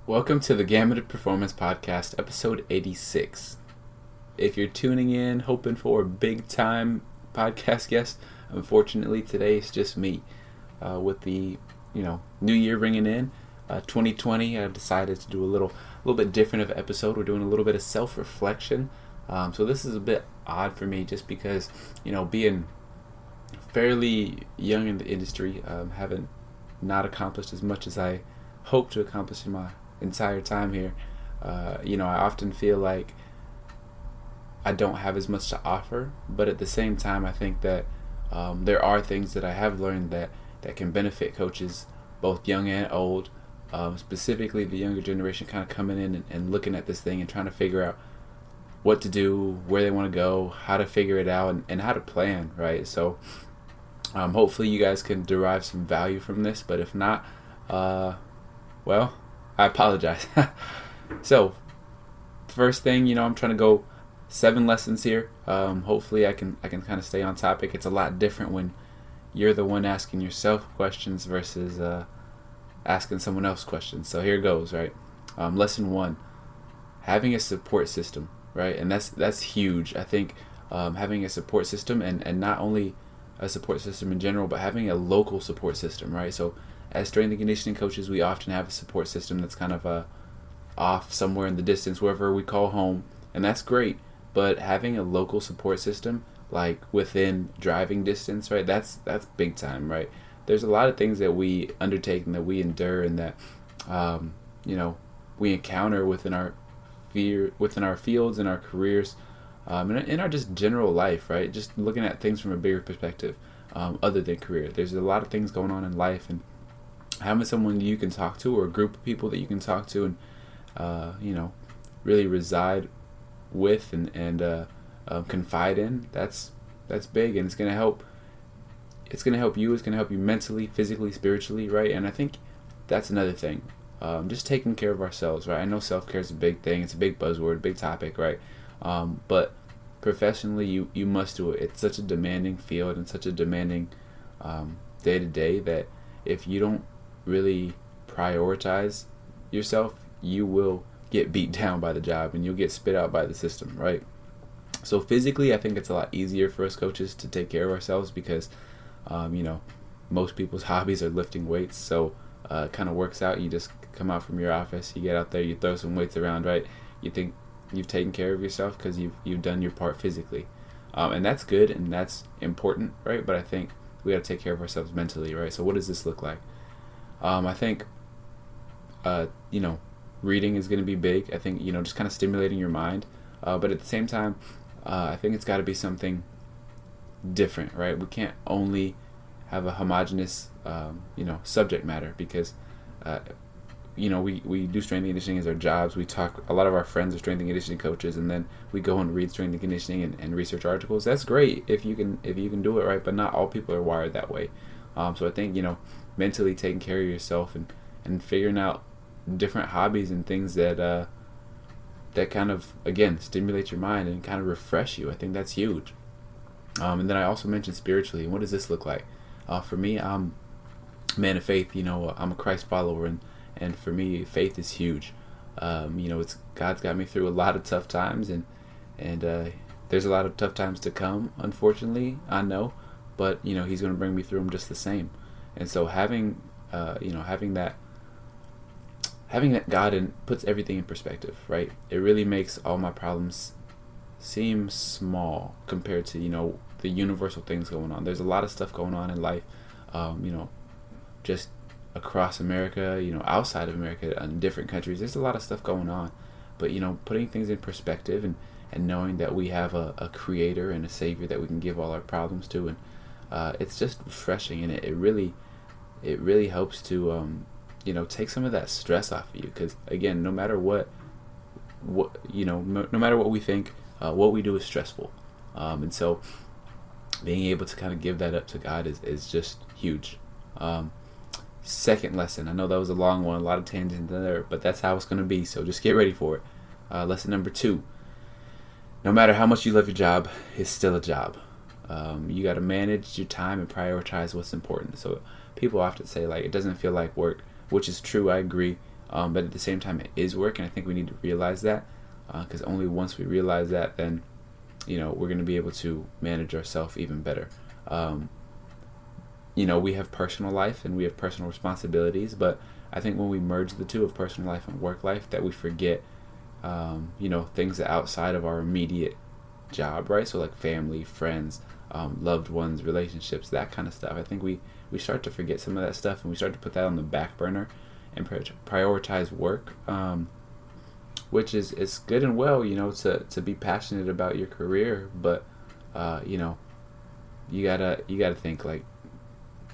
Welcome to the Gamut of Performance Podcast, episode 86. If you're tuning in hoping for a big time podcast guest, unfortunately today it's just me. With the new year ringing in, 2020, I've decided to do a little bit different of episode. We're doing a little bit of self-reflection. So this is a bit odd for me just because, being fairly young in the industry, haven't not accomplished as much as I hope to accomplish in my entire time here. I often feel like I don't have as much to offer, but at the same time I think that there are things that I have learned that can benefit coaches both young and old, specifically the younger generation kind of coming in and looking at this thing and trying to figure out what to do, where they want to go, how to figure it out, and how to plan, right? So hopefully you guys can derive some value from this, but if not, well, I apologize. So, first thing, I'm trying to go 7 lessons here. Hopefully I can kind of stay on topic. It's a lot different when you're the one asking yourself questions versus asking someone else questions. So here goes, right? Lesson 1, having a support system, right? And that's huge. I think having a support system and not only a support system in general, but having a local support system, right? So as strength and conditioning coaches, we often have a support system that's kind of off somewhere in the distance, wherever we call home, and that's great. But having a local support system, like within driving distance, right? That's big time, right? There's a lot of things that we undertake and that we endure and that we encounter within our fields and our careers, and in our just general life, right? Just looking at things from a bigger perspective, other than career. There's a lot of things going on in life, and having someone you can talk to or a group of people that you can talk to and really reside with and confide in, that's big, and it's gonna help you. It's gonna help you mentally, physically, spiritually, right? And I think that's another thing. Just taking care of ourselves, right? I know self-care is a big thing. It's a big buzzword, big topic, right? But professionally, you must do it. It's such a demanding field and such a demanding day-to-day that if you don't really prioritize yourself, you will get beat down by the job and you'll get spit out by the system, right? So physically, I think it's a lot easier for us coaches to take care of ourselves because, most people's hobbies are lifting weights. So it kind of works out. You just come out from your office, you get out there, you throw some weights around, right? You think you've taken care of yourself because you've done your part physically. And that's good and that's important, right? But I think we got to take care of ourselves mentally, right? So what does this look like? I think, reading is going to be big. I think, just kind of stimulating your mind. But at the same time, I think it's got to be something different, right? We can't only have a homogenous, subject matter because, we do strength and conditioning as our jobs. We talk, a lot of our friends are strength and conditioning coaches, and then we go and read strength and conditioning and research articles. That's great if you can do it, right? But not all people are wired that way. So I think, mentally taking care of yourself and figuring out different hobbies and things that kind of, again, stimulate your mind and kind of refresh you. I think that's huge. And then I also mentioned spiritually. And what does this look like? For me, I'm a man of faith. I'm a Christ follower, and for me, faith is huge. It's God's got me through a lot of tough times, and there's a lot of tough times to come. Unfortunately, I know, but He's going to bring me through them just the same. And so having that God puts everything in perspective, right? It really makes all my problems seem small compared to the universal things going on. There's a lot of stuff going on in life, just across America, outside of America, in different countries. There's a lot of stuff going on, but putting things in perspective and knowing that we have a creator and a savior that we can give all our problems to, and it's just refreshing, and it really helps to take some of that stress off of you, because again, no matter what no matter what we think, what we do is stressful, and so being able to kind of give that up to God is just huge. Second lesson, I know that was a long one, a lot of tangents there, but that's how it's going to be, so just get ready for it. Lesson number 2, no matter how much you love your job, it's still a job. You got to manage your time and prioritize what's important. So people often say, like, it doesn't feel like work, which is true. I agree. but at the same time, it is work, and I think we need to realize that, because only once we realize that, then we're going to be able to manage ourselves even better. We have personal life and we have personal responsibilities, but I think when we merge the two of personal life and work life, that we forget, things outside of our immediate job, right? So like family, friends, loved ones, relationships, that kind of stuff. I think we start to forget some of that stuff, and we start to put that on the back burner and prioritize work, which is good and well, to be passionate about your career, but you gotta think, like,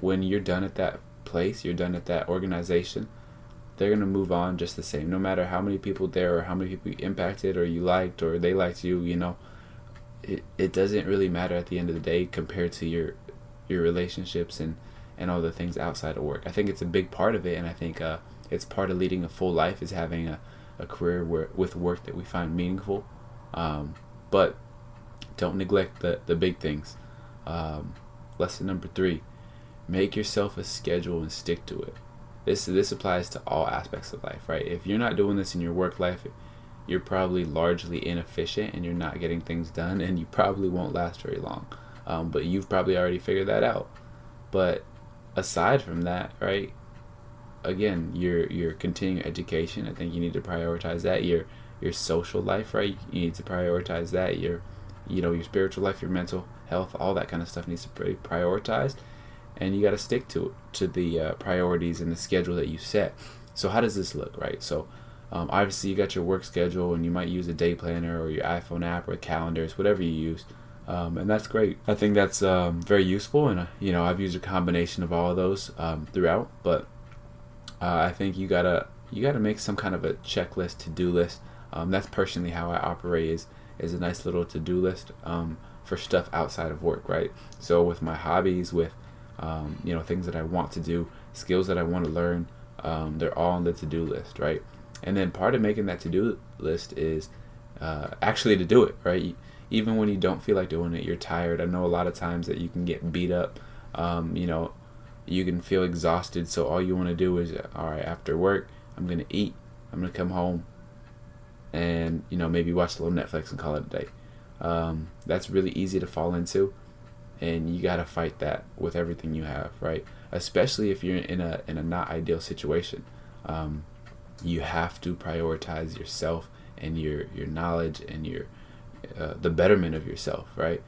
when you're done at that place, you're done at that organization, they're gonna move on just the same, no matter how many people there or how many people you impacted or you liked or they liked you. It doesn't really matter at the end of the day compared to your relationships and all the things outside of work. I think it's a big part of it, and I think it's part of leading a full life is having a career with work that we find meaningful. But don't neglect the big things. Lesson number 3, make yourself a schedule and stick to it. This applies to all aspects of life, right? If you're not doing this in your work life, you're probably largely inefficient and you're not getting things done, and you probably won't last very long. But you've probably already figured that out. But aside from that, right, again, your continuing education, I think you need to prioritize that. Your social life, right, you need to prioritize that. Your spiritual life, your mental health, all that kind of stuff needs to be prioritized, and you got to stick to the priorities and the schedule that you set. So how does this look, right? So obviously you got your work schedule, and you might use a day planner or your iPhone app or calendars, whatever you use. And that's great. I think that's very useful, and I've used a combination of all of those throughout. But I think you gotta make some kind of a checklist, to-do list. That's personally how I operate. Is a nice little to-do list for stuff outside of work, right? So with my hobbies, with things that I want to do, skills that I want to learn, they're all on the to-do list, right? And then part of making that to-do list is actually to do it, right? Even when you don't feel like doing it, you're tired. I know a lot of times that you can get beat up. You can feel exhausted. So all you want to do is, all right, after work, I'm going to eat. I'm going to come home and, maybe watch a little Netflix and call it a day. That's really easy to fall into. And you got to fight that with everything you have, right? Especially if you're in a not ideal situation. You have to prioritize yourself and your knowledge and your the betterment of yourself, right?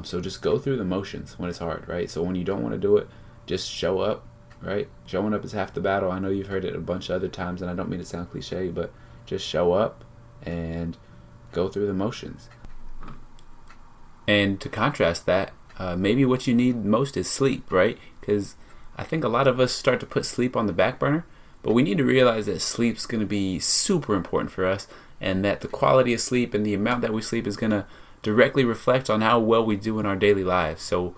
So just go through the motions when it's hard, right? So when you don't want to do it, just show up, right? Showing up is half the battle. I know you've heard it a bunch of other times, and I don't mean to sound cliche, but just show up and go through the motions. And to contrast that, maybe what you need most is sleep, right? Because I think a lot of us start to put sleep on the back burner, but we need to realize that sleep's going to be super important for us, and that the quality of sleep and the amount that we sleep is going to directly reflect on how well we do in our daily lives. So,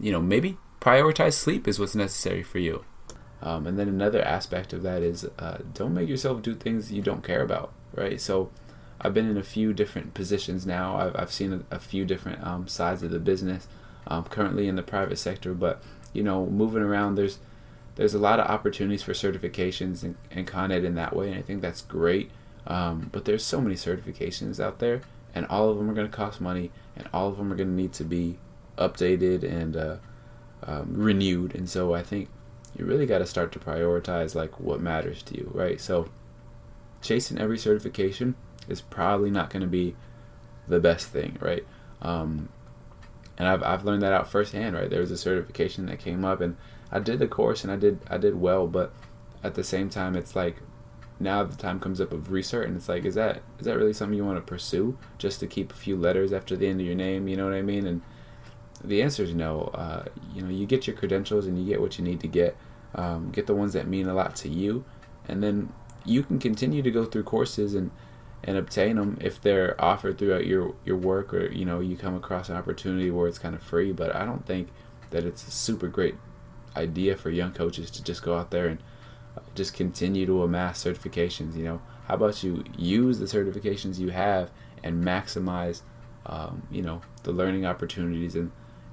maybe prioritize sleep is what's necessary for you. And then another aspect of that is don't make yourself do things you don't care about, right? So I've been in a few different positions now. I've seen a few different sides of the business. Currently in the private sector, but moving around, there's a lot of opportunities for certifications and Con Ed in that way, and I think that's great. But there's so many certifications out there, and all of them are going to cost money, and all of them are going to need to be updated and renewed. And so I think you really got to start to prioritize like what matters to you, right? So chasing every certification is probably not going to be the best thing, right? And I've learned that out firsthand, right? There was a certification that came up, and I did the course, and I did well, but at the same time, it's like now the time comes up of recert, and it's like, is that really something you want to pursue just to keep a few letters after the end of your name? You know what I mean? And the answer is no. You get your credentials and you get what you need to get. Get the ones that mean a lot to you, and then you can continue to go through courses and obtain them if they're offered throughout your work, or you come across an opportunity where it's kind of free. But I don't think that it's a super great idea for young coaches to just go out there and just continue to amass certifications. How about you use the certifications you have and maximize the learning opportunities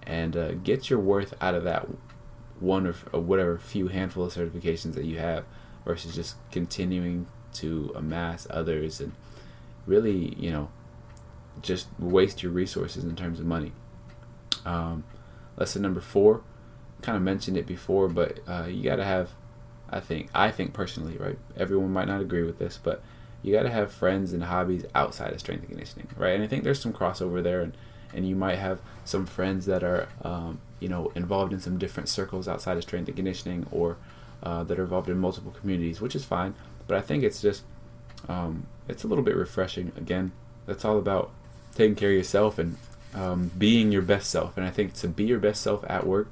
and get your worth out of that one or whatever few handful of certifications that you have, versus just continuing to amass others and really, just waste your resources in terms of money. Lesson number 4, kind of mentioned it before, but you got to have, I think personally, right? Everyone might not agree with this, but you got to have friends and hobbies outside of strength and conditioning, right? And I think there's some crossover there, and you might have some friends that are, involved in some different circles outside of strength and conditioning, or that are involved in multiple communities, which is fine. But I think it's just, it's a little bit refreshing. Again, that's all about taking care of yourself and being your best self. And I think to be your best self at work,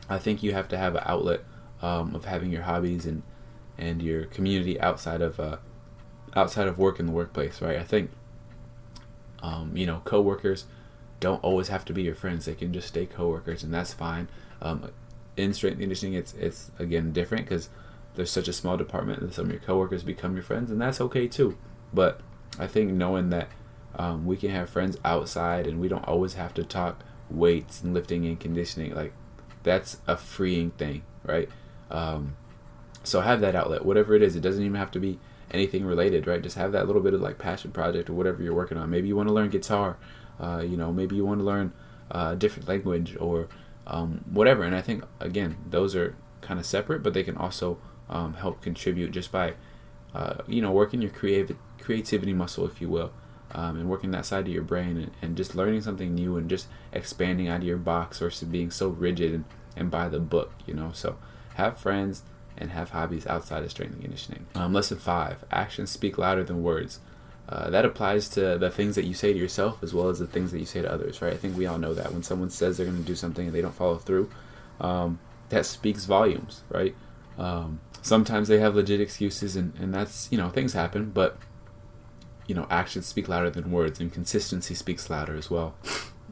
I think you have to have an outlet of having your hobbies and your community outside of work in the workplace, right? I think coworkers don't always have to be your friends. They can just stay coworkers, and that's fine. In strength and conditioning, it's again different because there's such a small department that some of your coworkers become your friends, and that's okay too. But I think knowing that we can have friends outside, and we don't always have to talk weights and lifting and conditioning, like that's a freeing thing, right? So have that outlet, whatever it is. It doesn't even have to be anything related, right? Just have that little bit of like passion project or whatever you're working on. Maybe you want to learn guitar, maybe you want to learn a different language or whatever. And I think, again, those are kind of separate, but they can also help contribute just by, working your creativity muscle, if you will, and working that side of your brain and just learning something new and just expanding out of your box versus being so rigid and by the book, So have friends and have hobbies outside of strength and conditioning. Lesson 5, actions speak louder than words. That applies to the things that you say to yourself as well as the things that you say to others, right? I think we all know that when someone says they're going to do something and they don't follow through, that speaks volumes, right? Sometimes they have legit excuses and that's, things happen, but, actions speak louder than words, and consistency speaks louder as well.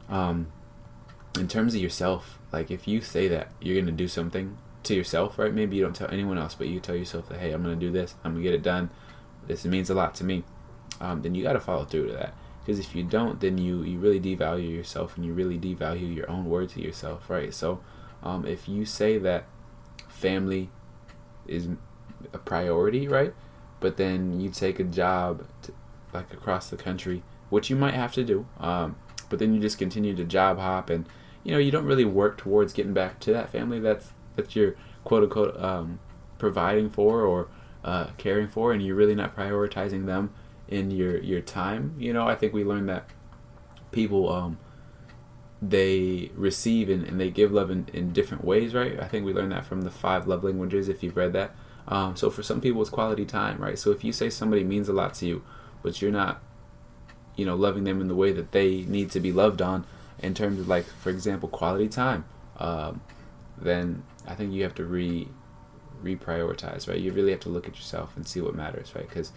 In terms of yourself, like if you say that you're going to do something to yourself, right? Maybe you don't tell anyone else, but you tell yourself that, hey, I'm going to do this. I'm going to get it done. This means a lot to me. Then you got to follow through to that. Because if you don't, then you really devalue yourself and you really devalue your own word to yourself, right? So if you say that family is a priority, right? But then you take a job like across the country, which you might have to do, but then you just continue to job hop and, you don't really work towards getting back to that family that you're quote-unquote providing for or caring for, and you're really not prioritizing them in your time. I think we learned that people they receive and they give love in different ways, right? I think we learned that from the 5 love languages, if you've read that. So for some people it's quality time, right? So if you say somebody means a lot to you, but you're not loving them in the way that they need to be loved on in terms of, like, for example, quality time, then I think you have to reprioritize, right? You really have to look at yourself and see what matters, right? Because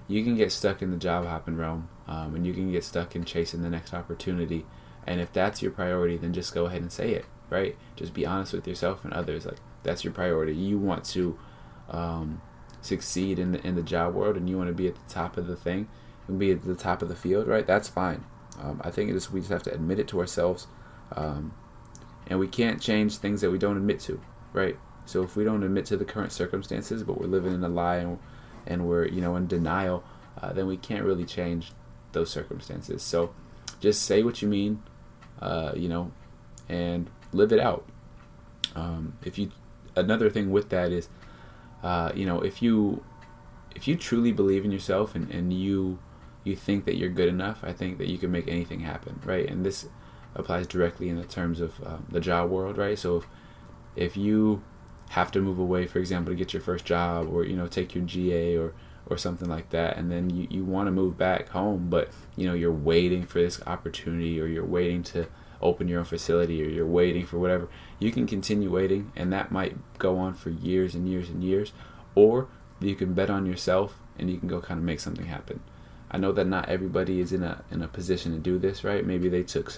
you can get stuck in the job hopping realm, and you can get stuck in chasing the next opportunity. And if that's your priority, then just go ahead and say it, right? Just be honest with yourself and others. Like, that's your priority. You want to succeed in the job world, and you want to be at the top of the thing and be at the top of the field, right? That's fine. I think we just have to admit it to ourselves. And we can't change things that we don't admit to, right? So if we don't admit to the current circumstances, but we're living in a lie and we're, in denial, then we can't really change those circumstances. So just say what you mean, and live it out. Another thing with that is, if you truly believe in yourself and you think that you're good enough, I think that you can make anything happen, right? And this applies directly in the terms of the job world, right? So if you have to move away, for example, to get your first job, or take your GA or something like that, and then you want to move back home, but you're waiting for this opportunity, or you're waiting to open your own facility, or you're waiting for whatever, you can continue waiting, and that might go on for years and years and years. Or you can bet on yourself and you can go kind of make something happen. I know that not everybody is in a position to do this, right? Maybe they took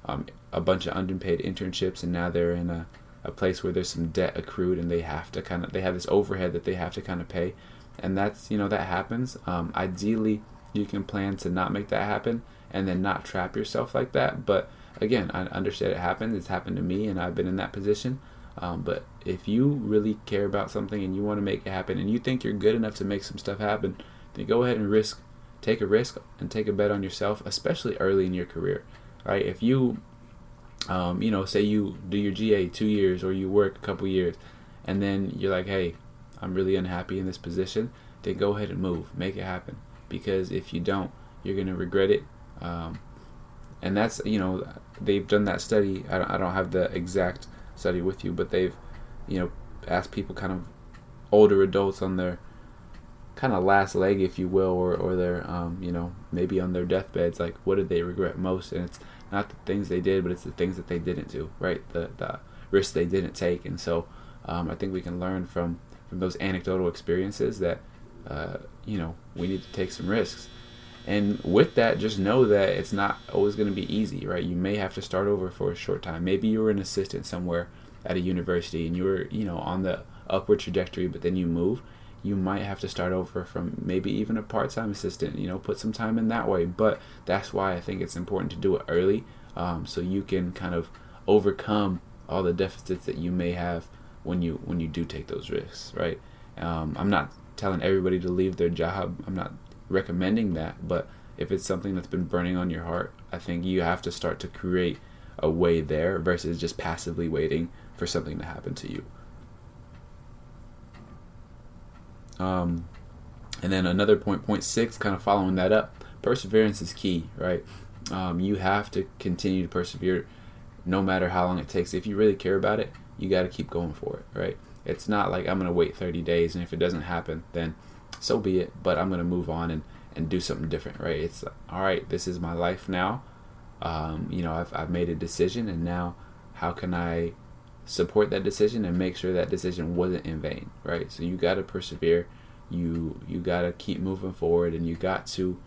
a bunch of unpaid internships, and now they're in a place where there's some debt accrued, and they have this overhead that they have to kind of pay, and that's that happens. Ideally, you can plan to not make that happen and then not trap yourself like that. But again, I understand it happens. It's happened to me, and I've been in that position. But if you really care about something and you want to make it happen and you think you're good enough to make some stuff happen, then go ahead and take a risk and take a bet on yourself, especially early in your career, right? If you, say you do your GA 2 years or you work a couple years and then you're like, hey, I'm really unhappy in this position, then go ahead and move, make it happen. Because if you don't, you're going to regret it. And that's, they've done that study. I don't have the exact study with you, but they've, asked people, kind of older adults on their kind of last leg, if you will, or their, maybe on their deathbeds, like, what did they regret most? And it's not the things they did, but it's the things that they didn't do, right? The risks they didn't take. And so I think we can learn from those anecdotal experiences that, we need to take some risks. And with that, just know that it's not always going to be easy, right? You may have to start over for a short time. Maybe you were an assistant somewhere at a university and you were, on the upward trajectory, but then you move. You might have to start over from maybe even a part-time assistant, put some time in that way. But that's why I think it's important to do it early, so you can kind of overcome all the deficits that you may have when you do take those risks, right? I'm not telling everybody to leave their job. I'm not recommending that, but if it's something that's been burning on your heart, I think you have to start to create a way there versus just passively waiting for something to happen to you. And then another point 6, kind of following that up, perseverance is key, right? You have to continue to persevere no matter how long it takes. If you really care about it, you got to keep going for it, right? It's not like I'm going to wait 30 days and if it doesn't happen, then so be it, but I'm going to move on and do something different, right? It's all right, this is my life now. I've made a decision, and now how can I support that decision and make sure that decision wasn't in vain, right? So you got to persevere. You got to keep moving forward, and you got to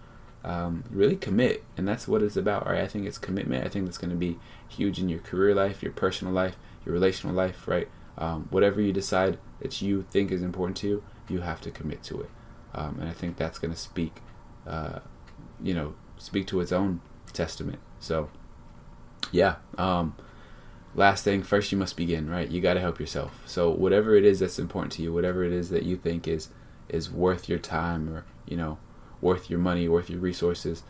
really commit, and that's what it's about, right? I think it's commitment. I think that's going to be huge in your career life, your personal life, your relational life, right? Whatever you decide that you think is important to you, you have to commit to it. And I think that's going to speak to its own testament. So, yeah. Last thing, first you must begin, right? You got to help yourself. So whatever it is that's important to you, whatever it is that you think is worth your time or, worth your money, worth your resources,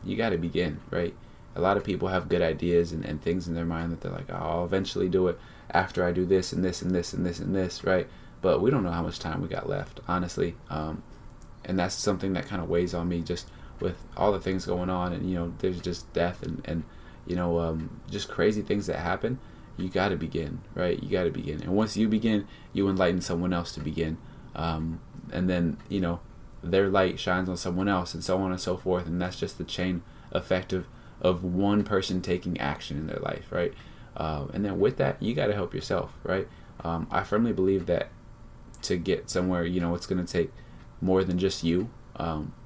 you got to begin, right? A lot of people have good ideas and things in their mind that they're like, oh, I'll eventually do it after I do this and this and this and this and this, right? But we don't know how much time we got left, honestly. And that's something that kind of weighs on me, just with all the things going on, and there's just death and just crazy things that happen. You got to begin, right? You got to begin, and once you begin, you enlighten someone else to begin, and then their light shines on someone else, and so on and so forth. And that's just the chain effect of one person taking action in their life, right? And then with that, you got to help yourself, right? I firmly believe that to get somewhere, it's going to take more than just you.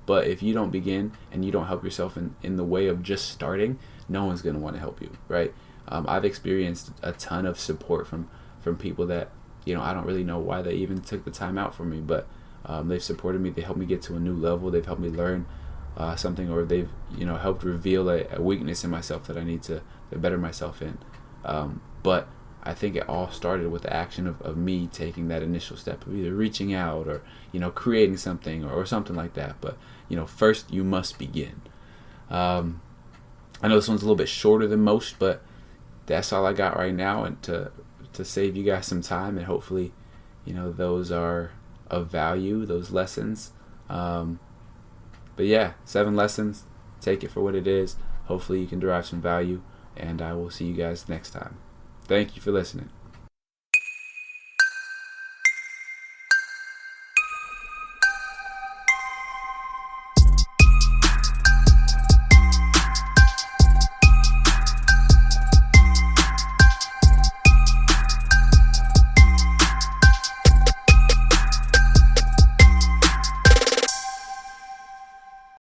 But if you don't begin and you don't help yourself in the way of just starting, no one's going to want to help you, right? I've experienced a ton of support from people that, I don't really know why they even took the time out for me, but they've supported me. They helped me get to a new level. They've helped me learn something, or they've, helped reveal a weakness in myself that I need to better myself in. But I think it all started with the action of me taking that initial step of either reaching out or, creating something or something like that. But, first you must begin. I know this one's a little bit shorter than most, but that's all I got right now, and to save you guys some time, and hopefully, those are of value, those lessons. But yeah, 7 lessons. Take it for what it is. Hopefully you can derive some value, and I will see you guys next time. Thank you for listening.